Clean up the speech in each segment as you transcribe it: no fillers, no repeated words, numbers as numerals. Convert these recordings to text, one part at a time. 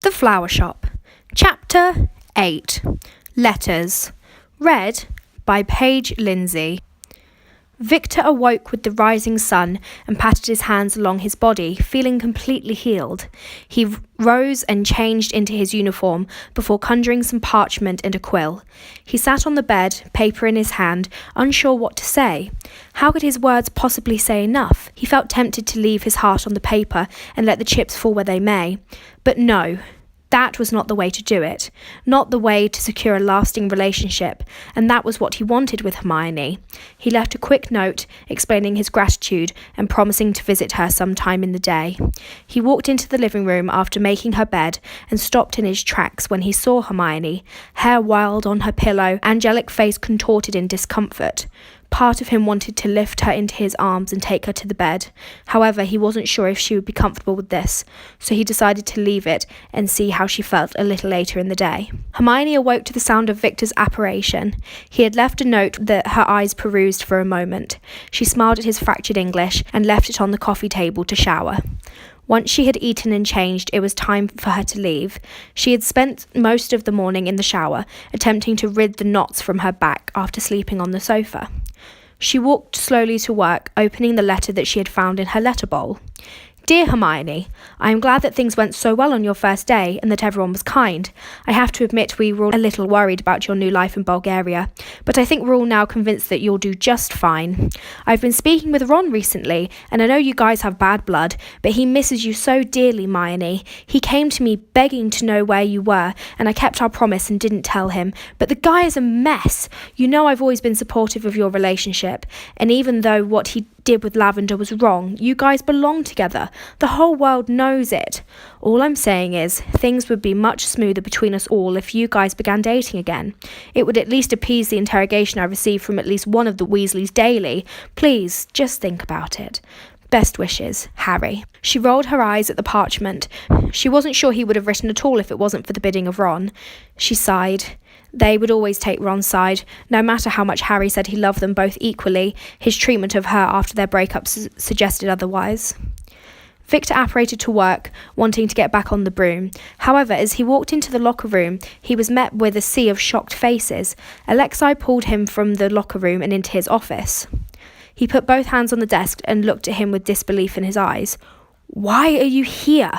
The Flower Shop. Chapter 8. Letters. Read by Paige Lindsay. Viktor awoke with the rising sun and patted his hands along his body, feeling completely healed. He rose and changed into his uniform before conjuring some parchment and a quill. He sat on the bed, paper in his hand, unsure what to say. How could his words possibly say enough? He felt tempted to leave his heart on the paper and let the chips fall where they may. But no. That was not the way to do it, not the way to secure a lasting relationship, and that was what he wanted with Hermione. He left a quick note explaining his gratitude and promising to visit her sometime in the day. He walked into the living room after making her bed and stopped in his tracks when he saw Hermione, hair wild on her pillow, angelic face contorted in discomfort. Part of him wanted to lift her into his arms and take her to the bed. However, he wasn't sure if she would be comfortable with this, so he decided to leave it and see how she felt a little later in the day. Hermione awoke to the sound of Viktor's apparition. He had left a note that her eyes perused for a moment. She smiled at his fractured English and left it on the coffee table to shower. Once she had eaten and changed, it was time for her to leave. She had spent most of the morning in the shower, attempting to rid the knots from her back after sleeping on the sofa. She walked slowly to work, opening the letter that she had found in her letter bowl. Dear Hermione, I am glad that things went so well on your first day and that everyone was kind. I have to admit we were all a little worried about your new life in Bulgaria, but I think we're all now convinced that you'll do just fine. I've been speaking with Ron recently, and I know you guys have bad blood, but he misses you so dearly, Hermione. He came to me begging to know where you were, and I kept our promise and didn't tell him, but the guy is a mess. You know I've always been supportive of your relationship, and even though what he did with Lavender was wrong, you guys belong together. The whole world knows it. All I'm saying is, things would be much smoother between us all if you guys began dating again. It would at least appease the interrogation I receive from at least one of the Weasleys daily. Please, just think about it. Best wishes, Harry. She rolled her eyes at the parchment. She wasn't sure he would have written at all if it wasn't for the bidding of Ron. She sighed. They would always take Ron's side, no matter how much Harry said he loved them both equally. His treatment of her after their breakup suggested otherwise. Viktor apparated to work, wanting to get back on the broom. However, as he walked into the locker room, he was met with a sea of shocked faces. Alexei pulled him from the locker room and into his office. He put both hands on the desk and looked at him with disbelief in his eyes. Why are you here?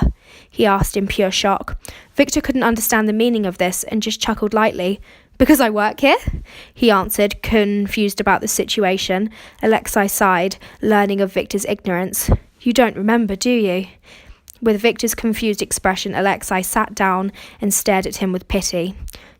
He asked in pure shock. Viktor couldn't understand the meaning of this and just chuckled lightly. Because I work here? He answered, confused about the situation. Alexei sighed, learning of Viktor's ignorance. You don't remember, do you? With Viktor's confused expression, Alexei sat down and stared at him with pity.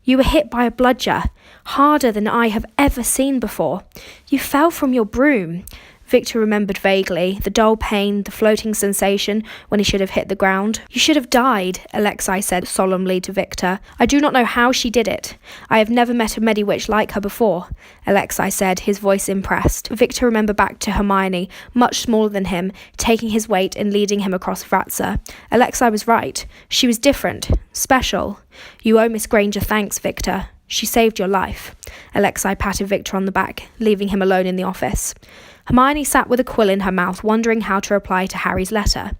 You were hit by a bludger, harder than I have ever seen before. You fell from your broom. Viktor remembered vaguely, the dull pain, the floating sensation when he should have hit the ground. You should have died, Alexei said solemnly to Viktor. I do not know how she did it. I have never met a mediwitch like her before, Alexei said, his voice impressed. Viktor remembered back to Hermione, much smaller than him, taking his weight and leading him across Vratsa. Alexei was right. She was different, special. You owe Miss Granger thanks, Viktor. She saved your life. Alexei patted Viktor on the back, leaving him alone in the office. Hermione sat with a quill in her mouth, wondering how to reply to Harry's letter.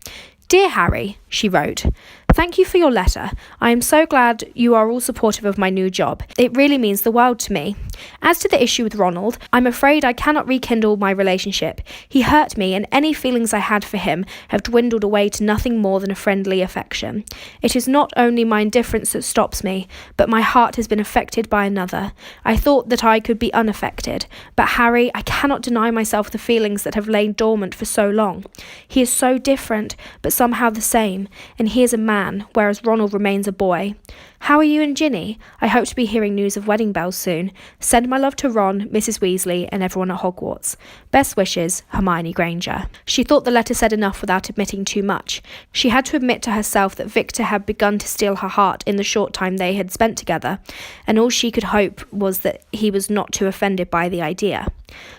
Dear Harry, she wrote, thank you for your letter. I am so glad you are all supportive of my new job. It really means the world to me. As to the issue with Ronald, I'm afraid I cannot rekindle my relationship. He hurt me, and any feelings I had for him have dwindled away to nothing more than a friendly affection. It is not only my indifference that stops me, but my heart has been affected by another. I thought that I could be unaffected, but Harry, I cannot deny myself the feelings that have lain dormant for so long. He is so different, but somehow the same, and he is a man, whereas Ronald remains a boy. How are you and Ginny? I hope to be hearing news of wedding bells soon. Send my love to Ron, Mrs. Weasley, and everyone at Hogwarts. Best wishes, Hermione Granger. She thought the letter said enough without admitting too much. She had to admit to herself that Viktor had begun to steal her heart in the short time they had spent together, and all she could hope was that he was not too offended by the idea.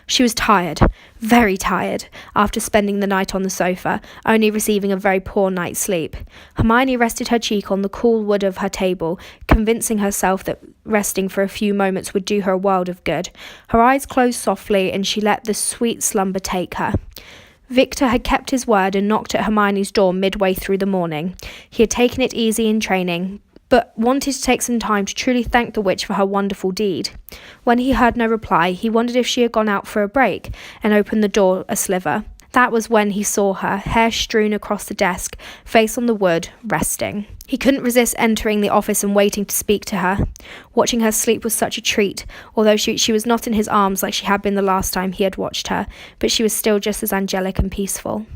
She was tired, very tired, after spending the night on the sofa, only receiving a very poor night's sleep. Hermione rested her cheek on the cool wood of her table, convincing herself that resting for a few moments would do her a world of good. Her eyes closed softly, and she let the sweet slumber take her. Victor had kept his word and knocked at Hermione's door midway through the morning. He had taken it easy in training, but wanted to take some time to truly thank the witch for her wonderful deed. When he heard no reply, he wondered if she had gone out for a break, and opened the door a sliver. That was when he saw her, hair strewn across the desk, face on the wood, resting. He couldn't resist entering the office and waiting to speak to her. Watching her sleep was such a treat, although she was not in his arms like she had been the last time he had watched her, but she was still just as angelic and peaceful.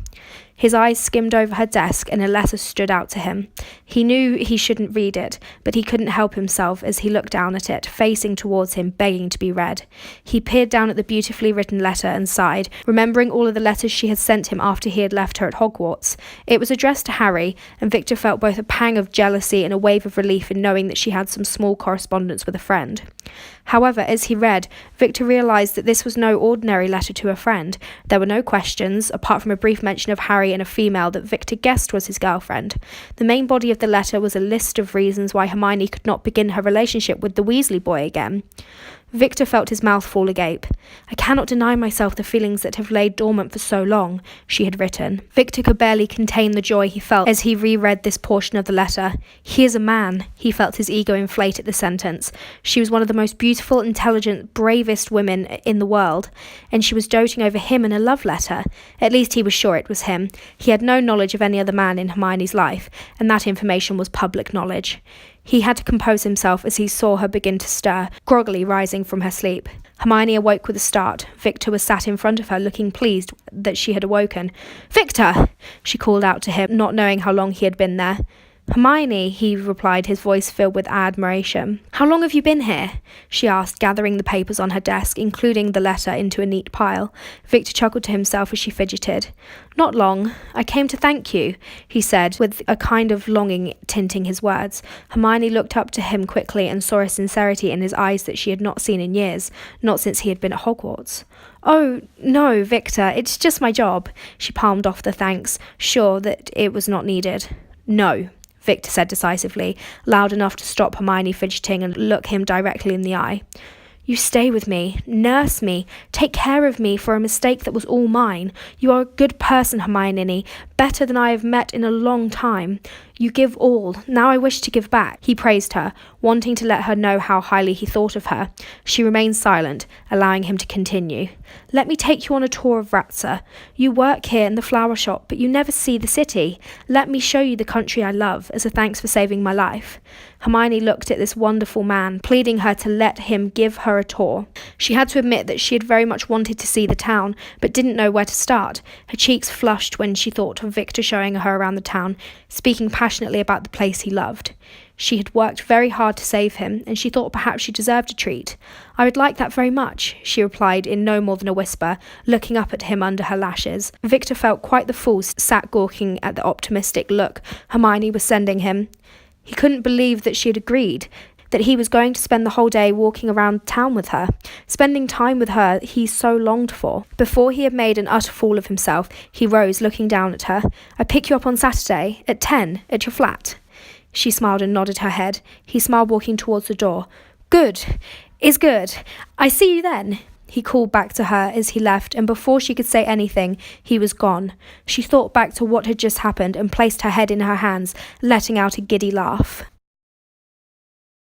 His eyes skimmed over her desk and a letter stood out to him. He knew he shouldn't read it, but he couldn't help himself as he looked down at it, facing towards him, begging to be read. He peered down at the beautifully written letter and sighed, remembering all of the letters she had sent him after he had left her at Hogwarts. It was addressed to Harry, and Victor felt both a pang of jealousy and a wave of relief in knowing that she had some small correspondence with a friend. However, as he read, Victor realised that this was no ordinary letter to a friend. There were no questions, apart from a brief mention of Harry and a female that Victor guessed was his girlfriend. The main body of the letter was a list of reasons why Hermione could not begin her relationship with the Weasley boy again. Victor felt his mouth fall agape. "I cannot deny myself the feelings that have laid dormant for so long," she had written. Victor could barely contain the joy he felt as he reread this portion of the letter. "He is a man," he felt his ego inflate at the sentence. She was one of the most beautiful, intelligent, bravest women in the world, and she was doting over him in a love letter. At least he was sure it was him. He had no knowledge of any other man in Hermione's life, and that information was public knowledge. He had to compose himself as he saw her begin to stir, groggily rising from her sleep. Hermione awoke with a start. Victor was sat in front of her, looking pleased that she had awoken. "Victor!" she called out to him, not knowing how long he had been there. "Hermione," he replied, his voice filled with admiration. "How long have you been here?" she asked, gathering the papers on her desk, including the letter, into a neat pile. Victor chuckled to himself as she fidgeted. "Not long. I came to thank you," he said, with a kind of longing tinting his words. Hermione looked up to him quickly and saw a sincerity in his eyes that she had not seen in years, not since he had been at Hogwarts. "Oh, no, Victor, it's just my job." She palmed off the thanks, sure that it was not needed. "No," Victor said decisively, loud enough to stop Hermione fidgeting and look him directly in the eye. "You stay with me, nurse me, take care of me for a mistake that was all mine. You are a good person, Hermione, better than I have met in a long time. You give all. Now I wish to give back." He praised her, wanting to let her know how highly he thought of her. She remained silent, allowing him to continue. "Let me take you on a tour of Vratsa. You work here in the flower shop, but you never see the city. Let me show you the country I love, as a thanks for saving my life." Hermione looked at this wonderful man, pleading her to let him give her a tour. She had to admit that she had very much wanted to see the town, but didn't know where to start. Her cheeks flushed when she thought of Victor showing her around the town, speaking passionately about the place he loved. She had worked very hard to save him, and she thought perhaps she deserved a treat. "I would like that very much," she replied in no more than a whisper, looking up at him under her lashes. Victor felt quite the fool, sat gawking at the optimistic look Hermione was sending him. He couldn't believe that she had agreed, that he was going to spend the whole day walking around town with her, spending time with her he so longed for. Before he had made an utter fool of himself, he rose, looking down at her. "I pick you up on Saturday, at 10, at your flat." She smiled and nodded her head. He smiled, walking towards the door. "Good. Is good. I see you then," he called back to her as he left, and before she could say anything, he was gone. She thought back to what had just happened and placed her head in her hands, letting out a giddy laugh.